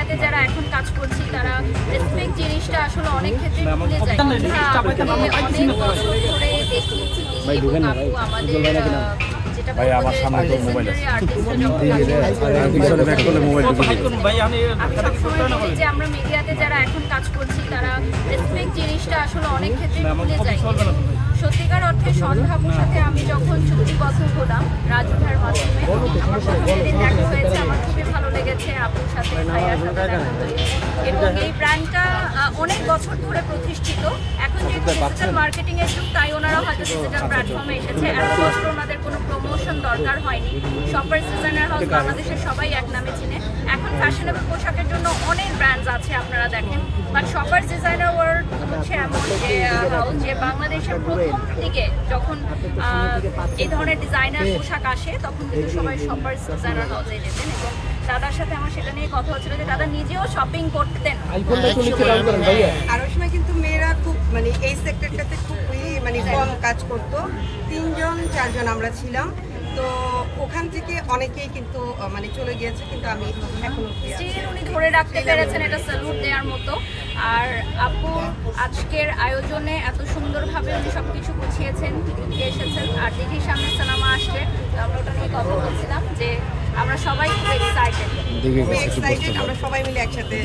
মিডিয়াতে যারা এখন কাজ করছি তারা রেসপেক্ট জিনিসটা আসলে অনেক ক্ষেত্রে ভুলে যায়। অনেক বছর ধরে দেখিয়েছি আপু আমাদের যেটা আমার সামনে তো মোবাইল আছে যে আমরা মিডিয়াতে যারা এখন কাজ করছি তারা রেসপেক্ট জিনিসটা আসলে অনেক ক্ষেত্রে ভুলে যায়। সত্যিকার অর্থে সন্ধ্যাপুর সাথে আমি যখন চুক্তিবদ্ধ হলাম রাজু ভাইয়ের মাধ্যমে, আমার প্রথম যেদিন দেখা হয়েছে আমার খুবই ভালো লেগেছে। আপুর সাথে ভাইয়ার সাথে দেখা হয়েছে এবং এই ব্র্যান্ডটা অনেক বছর ধরে প্রতিষ্ঠিত। এখন যেহেতু ডিজিটাল মার্কেটিং এর যুগ তাই ওনারা হয়তো ডিজিটাল প্ল্যাটফর্মে এসেছে। এত বছর ওনাদের কোনো প্রমোশন দরকার হয়নি। শপার্স ডিজাইনার হাউস বাংলাদেশের সবাই এক নামে চিনে। এখন ফ্যাশনেবল পোশাকের জন্য অনেক ব্র্যান্ডস আছে আপনারা দেখেন, বাট শপার্স ডিজাইনার ওয়ার্ল্ড হচ্ছে এমন হাউস যে বাংলাদেশের প্রথম দিকে যখন এই ধরনের ডিজাইনার পোশাক আসে তখন কিন্তু সবাই শপার্স ডিজাইনার হাউসে যেতেন। এবং দাদার সাথে আমার সেটা নিয়ে কথা হচ্ছিল যে দাদা নিজেও শপিং করতেন। আর ওই সময় কিন্তু মেয়েরা খুব মানে এই সেক্টরটাতে খুবই মানে কম কাজ করতো, 3-4 জন আমরা ছিলাম। তো ওখান থেকে অনেকেই কিন্তু মানে চলে গিয়েছে, কিন্তু আমি এখনো উনি ধরে রাখতে পেরেছেন, এটা স্যালুট দেওয়ার মতো। আর আপু আজকের আয়োজনে এত সুন্দরভাবে উনি সবকিছু গুছিয়েছেন, দিকে এসেছেন। আর দিদির সামনে সিনেমা আসছে, আমরা ওটা নিয়ে কথা বলছিলাম যে আমরা সবাই খুব এক্সাইটেড, আমরা সবাই মিলে একসাথে